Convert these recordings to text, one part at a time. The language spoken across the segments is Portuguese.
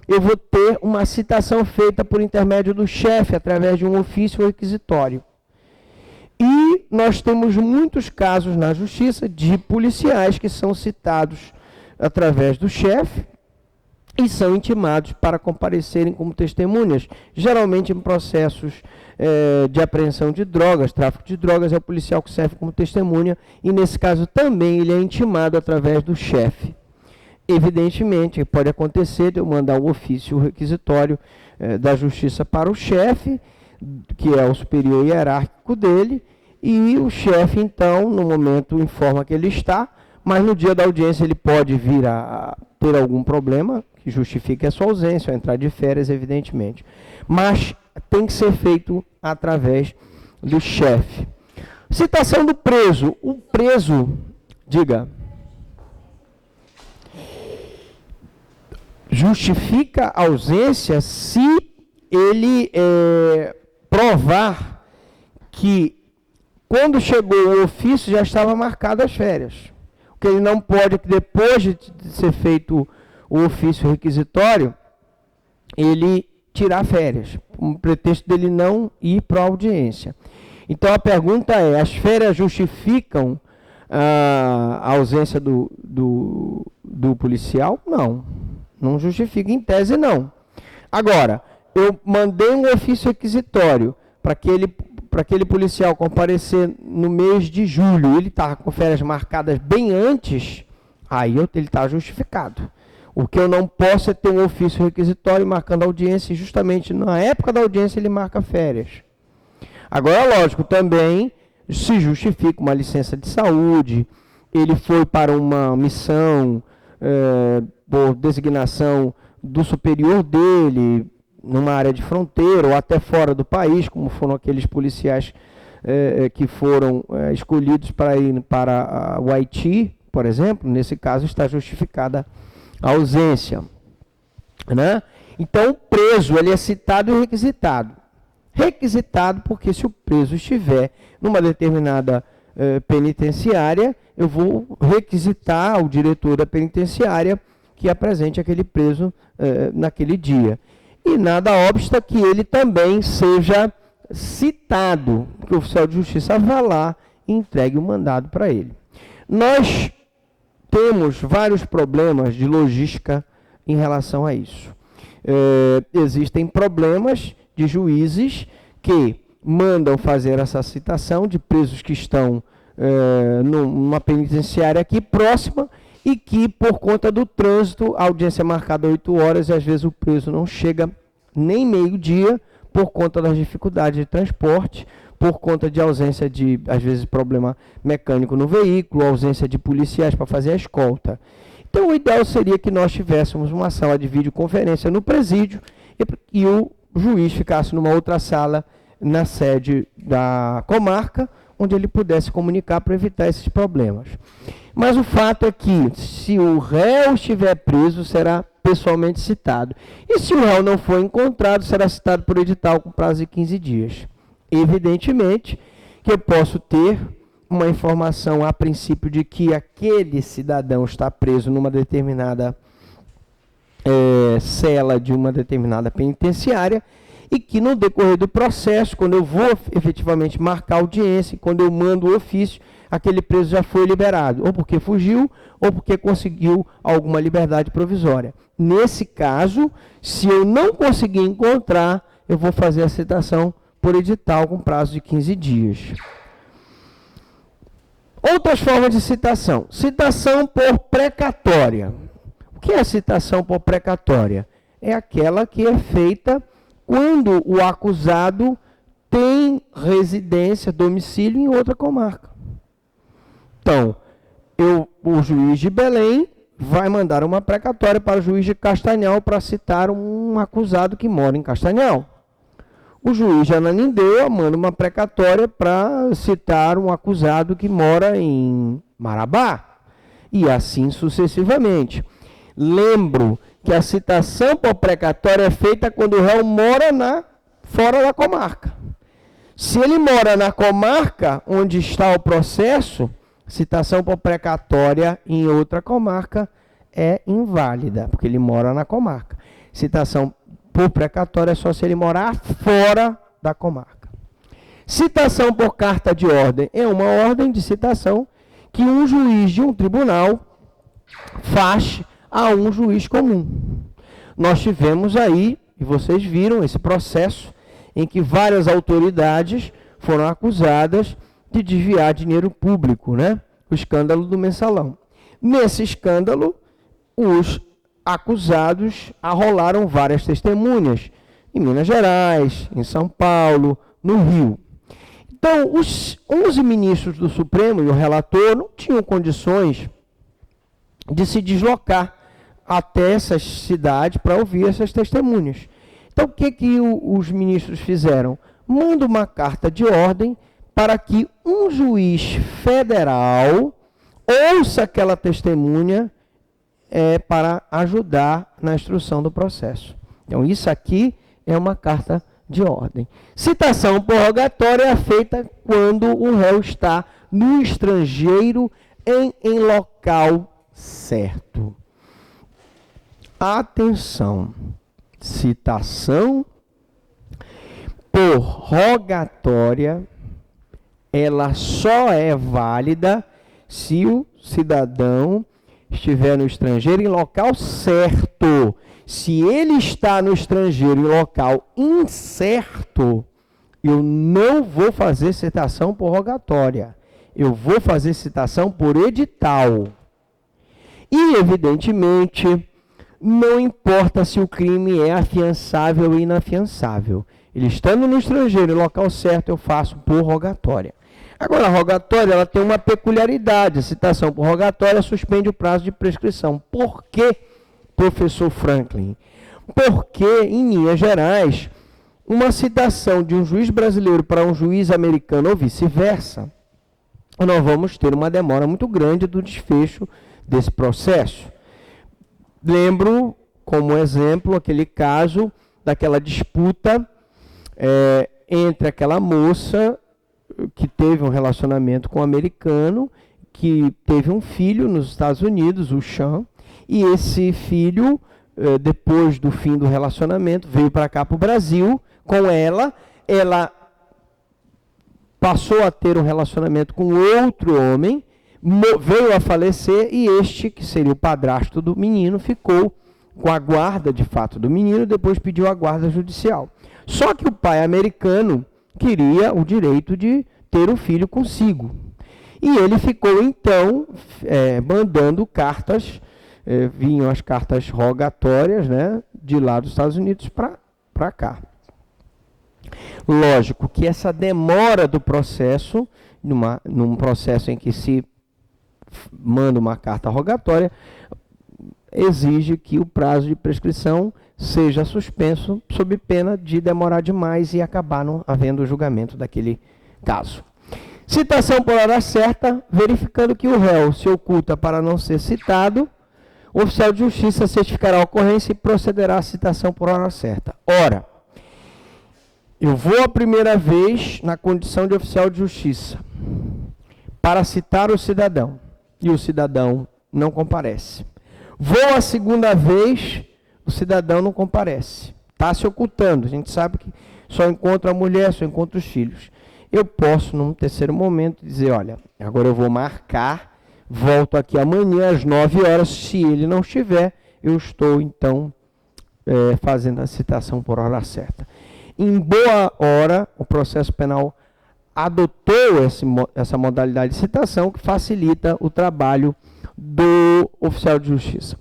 eu vou ter uma citação feita por intermédio do chefe, através de um ofício requisitório. E nós temos muitos casos na justiça de policiais que são citados através do chefe e são intimados para comparecerem como testemunhas, geralmente em processos de apreensão de drogas, tráfico de drogas, é o policial que serve como testemunha, e nesse caso também ele é intimado através do chefe. Evidentemente, pode acontecer de eu mandar um ofício requisitório da justiça para o chefe, que é o superior hierárquico dele, e o chefe, então, no momento, informa que ele está, mas no dia da audiência ele pode vir a ter algum problema que justifique a sua ausência, ou entrar de férias, evidentemente. Mas tem que ser feito através do chefe. Citação do preso. O preso, diga, justifica a ausência se ele provar que quando chegou o ofício já estava marcado as férias. O que ele não pode, que depois de ser feito o ofício requisitório, ele tirar férias, com o pretexto dele não ir para a audiência. Então a pergunta é, as férias justificam a ausência do policial? Não, não justifica, em tese não. Agora, eu mandei um ofício requisitório para aquele policial comparecer no mês de julho, ele estava com férias marcadas bem antes, aí ele está justificado. O que eu não posso é ter um ofício requisitório marcando audiência, e justamente na época da audiência ele marca férias. Agora, lógico, também se justifica uma licença de saúde, ele foi para uma missão por designação do superior dele, numa área de fronteira, ou até fora do país, como foram aqueles policiais que foram escolhidos para ir para o Haiti, por exemplo. Nesse caso está justificada a ausência, né? Então, o preso, ele é citado e requisitado. Requisitado porque se o preso estiver numa determinada penitenciária, eu vou requisitar ao diretor da penitenciária que apresente aquele preso naquele dia. E nada obsta que ele também seja citado, que o oficial de justiça vá lá e entregue o mandado para ele. Nós temos vários problemas de logística em relação a isso. Existem problemas de juízes que mandam fazer essa citação de presos que estão numa penitenciária aqui próxima e que, por conta do trânsito, a audiência é marcada 8 horas e às vezes o preso não chega nem meio-dia por conta das dificuldades de transporte, por conta de ausência de, às vezes, problema mecânico no veículo, ausência de policiais para fazer a escolta. Então, o ideal seria que nós tivéssemos uma sala de videoconferência no presídio e o juiz ficasse numa outra sala na sede da comarca, onde ele pudesse comunicar para evitar esses problemas. Mas o fato é que, se o réu estiver preso, será pessoalmente citado. E se o réu não for encontrado, será citado por edital com prazo de 15 dias. Evidentemente que eu posso ter uma informação a princípio de que aquele cidadão está preso numa determinada cela de uma determinada penitenciária e que no decorrer do processo, quando eu vou efetivamente marcar audiência, quando eu mando o ofício, aquele preso já foi liberado, ou porque fugiu, ou porque conseguiu alguma liberdade provisória. Nesse caso, se eu não conseguir encontrar, eu vou fazer a citação por edital com prazo de 15 dias. Outras formas de citação. Citação por precatória. O que é a citação por precatória? É aquela que é feita quando o acusado tem residência, domicílio em outra comarca. Então, o juiz de Belém vai mandar uma precatória para o juiz de Castanhal para citar um acusado que mora em Castanhal. O juiz de Ananindeua manda uma precatória para citar um acusado que mora em Marabá. E assim sucessivamente. Lembro que a citação por precatória é feita quando o réu mora fora da comarca. Se ele mora na comarca onde está o processo, citação por precatória em outra comarca é inválida, porque ele mora na comarca. Citação por precatória é só se ele morar fora da comarca. Citação por carta de ordem é uma ordem de citação que um juiz de um tribunal faz a um juiz comum. Nós tivemos aí, e vocês viram esse processo, em que várias autoridades foram acusadas de desviar dinheiro público, né? O escândalo do mensalão. Nesse escândalo, os acusados arrolaram várias testemunhas, em Minas Gerais, em São Paulo, no Rio. Então, os 11 ministros do Supremo e o relator não tinham condições de se deslocar até essas cidades para ouvir essas testemunhas. Então, o que os ministros fizeram? Manda uma carta de ordem para que um juiz federal ouça aquela testemunha para ajudar na instrução do processo. Então, isso aqui é uma carta de ordem. Citação por rogatória é feita quando o réu está no estrangeiro em local certo. Atenção! Citação por rogatória, ela só é válida se o cidadão estiver no estrangeiro em local certo. Se ele está no estrangeiro em local incerto, eu não vou fazer citação por rogatória. Eu vou fazer citação por edital. E, evidentemente, não importa se o crime é afiançável ou inafiançável. Ele estando no estrangeiro, em local certo, eu faço por rogatória. Agora, a rogatória ela tem uma peculiaridade. A citação por rogatória suspende o prazo de prescrição. Por quê, professor Franklin? Porque, em linhas gerais, uma citação de um juiz brasileiro para um juiz americano ou vice-versa, nós vamos ter uma demora muito grande do desfecho desse processo. Lembro, como exemplo, aquele caso daquela disputa entre aquela moça que teve um relacionamento com um americano, que teve um filho nos Estados Unidos, o Sean, e esse filho, depois do fim do relacionamento, veio para cá, para o Brasil, com ela passou a ter um relacionamento com outro homem, veio a falecer, e este, que seria o padrasto do menino, ficou com a guarda, de fato, do menino, depois pediu a guarda judicial. Só que o pai americano queria o direito de ter o filho consigo. E ele ficou, então, mandando cartas, vinham as cartas rogatórias, né, de lá dos Estados Unidos para cá. Lógico que essa demora do processo, num processo em que se manda uma carta rogatória, exige que o prazo de prescrição seja suspenso sob pena de demorar demais e acabar não havendo o julgamento daquele caso. Citação por hora certa, verificando que o réu se oculta para não ser citado, o oficial de justiça certificará a ocorrência e procederá à citação por hora certa. Ora, eu vou a primeira vez na condição de oficial de justiça para citar o cidadão, e o cidadão não comparece. Vou a segunda vez, o cidadão não comparece. Está se ocultando. A gente sabe que só encontra a mulher, só encontra os filhos. Eu posso, num terceiro momento, dizer, olha, agora eu vou marcar, volto aqui amanhã às 9 horas, se ele não estiver, eu estou, então, fazendo a citação por hora certa. Em boa hora, o processo penal adotou essa modalidade de citação que facilita o trabalho do oficial de justiça.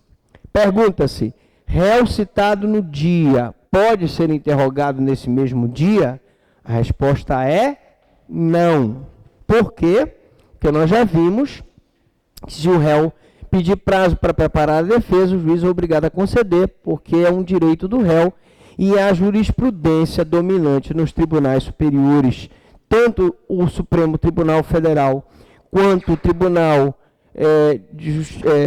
Pergunta-se, réu citado no dia pode ser interrogado nesse mesmo dia? A resposta é não. Por quê? Porque nós já vimos que se o réu pedir prazo para preparar a defesa, o juiz é obrigado a conceder, porque é um direito do réu, e a jurisprudência dominante nos tribunais superiores, tanto o Supremo Tribunal Federal quanto o Tribunal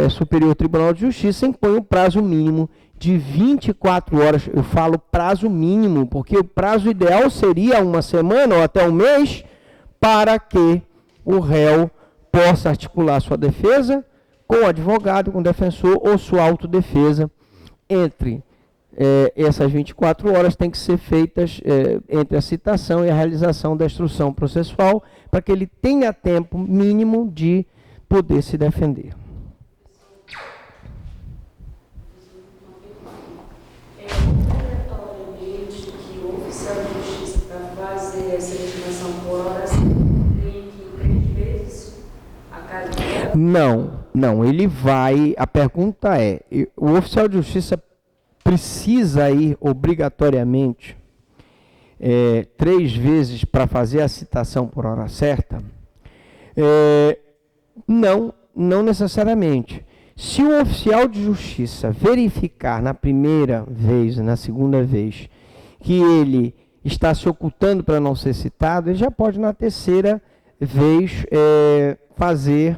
Superior Tribunal de Justiça, impõe um prazo mínimo de 24 horas. Eu falo prazo mínimo, porque o prazo ideal seria uma semana ou até um mês, para que o réu possa articular sua defesa, com o advogado, com o defensor ou sua autodefesa. Entre essas 24 horas tem que ser feitas entre a citação e a realização da instrução processual, para que ele tenha tempo mínimo de poder se defender. Obrigatoriamente que o oficial de justiça, para fazer essa estimação por horas, tem que ir 3 vezes a cada hora? Não, ele vai. A pergunta é: o oficial de justiça precisa ir obrigatoriamente 3 vezes para fazer a citação por hora certa? Não necessariamente. Se o oficial de justiça verificar na primeira vez, na segunda vez, que ele está se ocultando para não ser citado, ele já pode na terceira vez fazer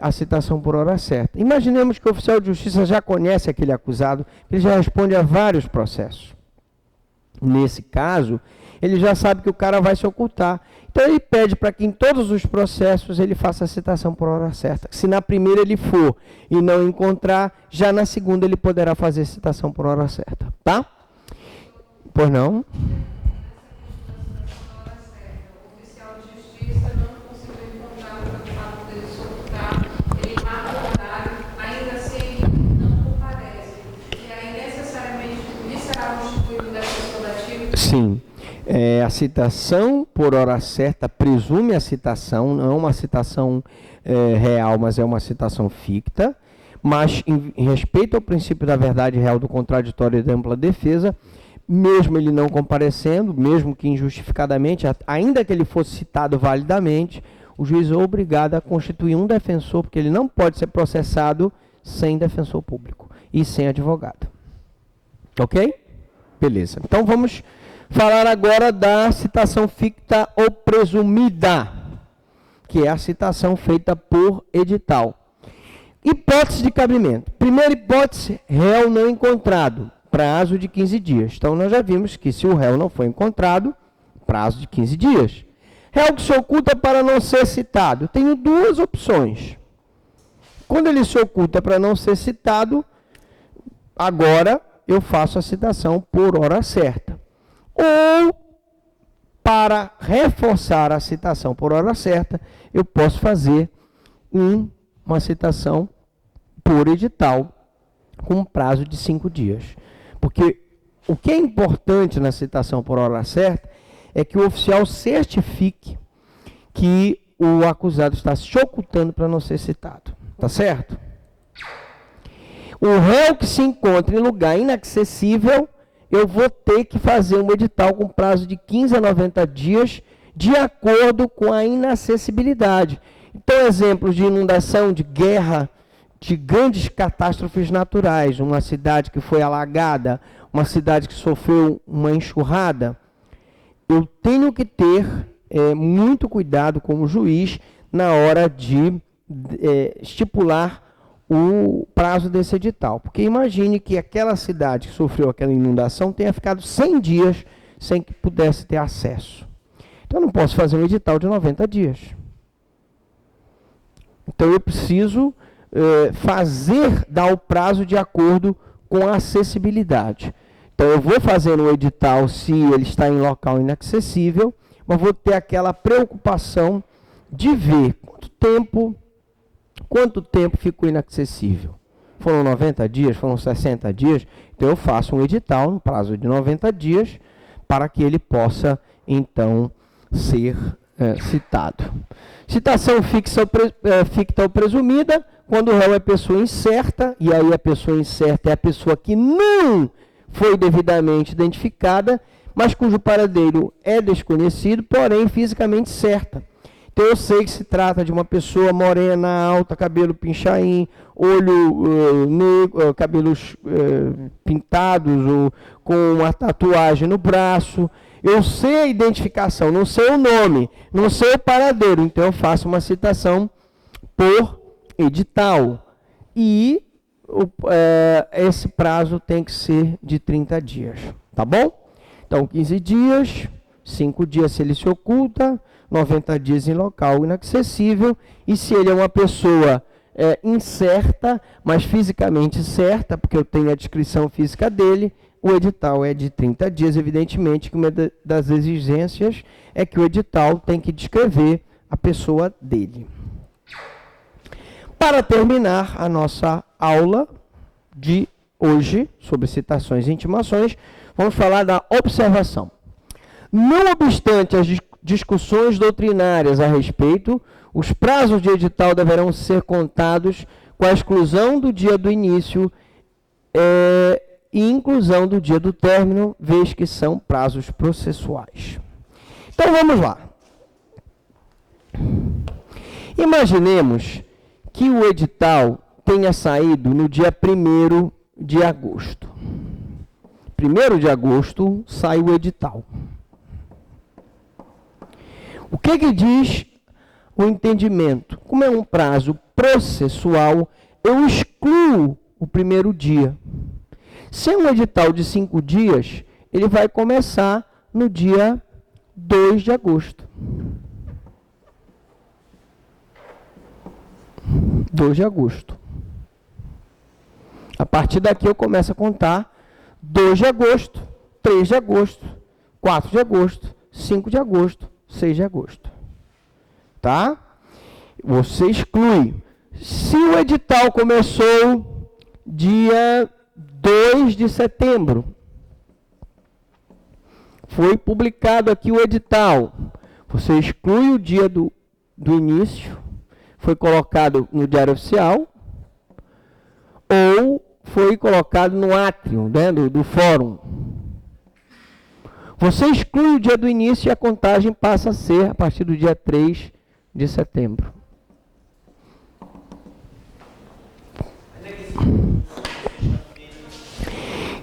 a citação por hora certa. Imaginemos que o oficial de justiça já conhece aquele acusado, ele já responde a vários processos. Nesse caso, ele já sabe que o cara vai se ocultar. Então ele pede para que em todos os processos ele faça a citação por hora certa. Se na primeira ele for e não encontrar, já na segunda ele poderá fazer a citação por hora certa. Tá? Pois não? Sim. A citação por hora certa presume a citação, não é uma citação real, mas é uma citação ficta, mas em respeito ao princípio da verdade real, do contraditório e da ampla defesa, mesmo ele não comparecendo, mesmo que injustificadamente, ainda que ele fosse citado validamente, o juiz é obrigado a constituir um defensor, porque ele não pode ser processado sem defensor público e sem advogado. Ok? Beleza. Então vamos falar agora da citação ficta ou presumida, que é a citação feita por edital. Hipótese de cabimento. Primeira hipótese, réu não encontrado, prazo de 15 dias. Então, nós já vimos que se o réu não foi encontrado, prazo de 15 dias. Réu que se oculta para não ser citado. Tenho 2 opções. Quando ele se oculta para não ser citado, agora eu faço a citação por hora certa. Ou, para reforçar a citação por hora certa, eu posso fazer uma citação por edital com um prazo de 5 dias. Porque o que é importante na citação por hora certa é que o oficial certifique que o acusado está se ocultando para não ser citado. Tá certo? O réu que se encontra em lugar inacessível, eu vou ter que fazer um edital com prazo de 15 a 90 dias, de acordo com a inacessibilidade. Então, exemplos de inundação, de guerra, de grandes catástrofes naturais, uma cidade que foi alagada, uma cidade que sofreu uma enxurrada, eu tenho que ter muito cuidado como juiz na hora de estipular o prazo desse edital. Porque imagine que aquela cidade que sofreu aquela inundação tenha ficado 100 dias sem que pudesse ter acesso. Então, eu não posso fazer um edital de 90 dias. Então, eu preciso dar o prazo de acordo com a acessibilidade. Então, eu vou fazer um edital se ele está em local inacessível, mas vou ter aquela preocupação de ver quanto tempo ficou inacessível. Foram 90 dias, foram 60 dias, então eu faço um edital no prazo de 90 dias para que ele possa, então, ser citado. Citação ficta ou presumida, quando o réu é pessoa incerta, e aí a pessoa incerta é a pessoa que não foi devidamente identificada, mas cujo paradeiro é desconhecido, porém fisicamente certa. Então, eu sei que se trata de uma pessoa morena, alta, cabelo pinchaim, olho negro, cabelos pintados, ou com uma tatuagem no braço. Eu sei a identificação, não sei o nome, não sei o paradeiro. Então, eu faço uma citação por edital. E esse prazo tem que ser de 30 dias. Tá bom? Então, 15 dias, 5 dias se ele se oculta, 90 dias em local inacessível, e se ele é uma pessoa incerta, mas fisicamente certa, porque eu tenho a descrição física dele. O edital é de 30 dias, evidentemente que uma das exigências é que o edital tem que descrever a pessoa dele. Para terminar a nossa aula de hoje, sobre citações e intimações, vamos falar da observação. Não obstante as discussões doutrinárias a respeito, os prazos de edital deverão ser contados com a exclusão do dia do início e inclusão do dia do término, vez que são prazos processuais. Então vamos lá. Imaginemos que o edital tenha saído no dia 1º de agosto. 1º de agosto sai o edital. O que diz o entendimento? Como é um prazo processual, eu excluo o 1º dia. Se é um edital de 5 dias, ele vai começar no dia 2 de agosto. 2 de agosto. A partir daqui eu começo a contar 2 de agosto, 3 de agosto, 4 de agosto, 5 de agosto, 6 de agosto. Tá? Você exclui. Se o edital começou dia 2 de setembro, foi publicado aqui o edital, você exclui o dia do início, foi colocado no Diário Oficial, ou foi colocado no átrio, né, do fórum. Você exclui o dia do início e a contagem passa a ser a partir do dia 3 de setembro.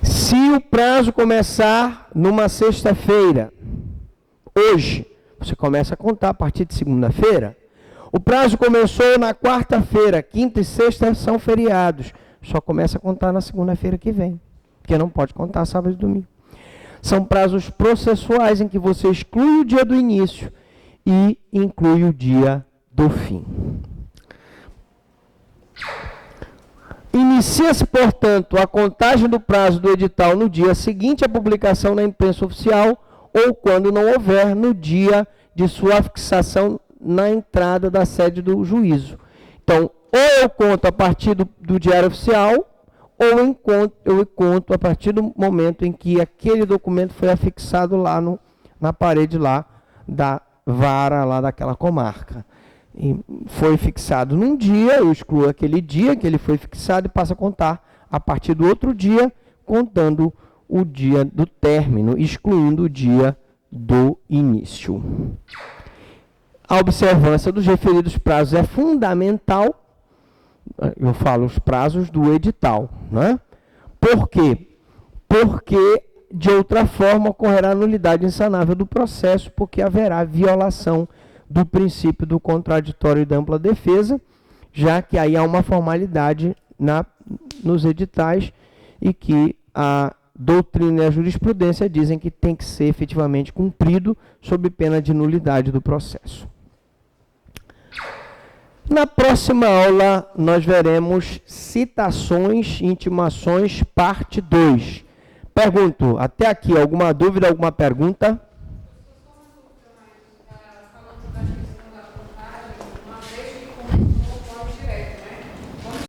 Se o prazo começar numa sexta-feira, hoje, você começa a contar a partir de segunda-feira. O prazo começou na quarta-feira, quinta e sexta são feriados. Só começa a contar na segunda-feira que vem, porque não pode contar sábado e domingo. São prazos processuais em que você exclui o dia do início e inclui o dia do fim. Inicia-se, portanto, a contagem do prazo do edital no dia seguinte à publicação na imprensa oficial ou, quando não houver, no dia de sua fixação na entrada da sede do juízo. Então, ou eu conto a partir do Diário Oficial, ou eu conto a partir do momento em que aquele documento foi afixado lá na parede lá da vara lá daquela comarca. E foi fixado num dia, eu excluo aquele dia que ele foi fixado e passo a contar a partir do outro dia, contando o dia do término, excluindo o dia do início. A observância dos referidos prazos é fundamental. Eu falo os prazos do edital, né? Por quê? Porque, de outra forma, ocorrerá nulidade insanável do processo, porque haverá violação do princípio do contraditório e da ampla defesa, já que aí há uma formalidade nos editais e que a doutrina e a jurisprudência dizem que tem que ser efetivamente cumprido sob pena de nulidade do processo. Na próxima aula, nós veremos citações e intimações, parte 2. Pergunto, até aqui, alguma dúvida, alguma pergunta?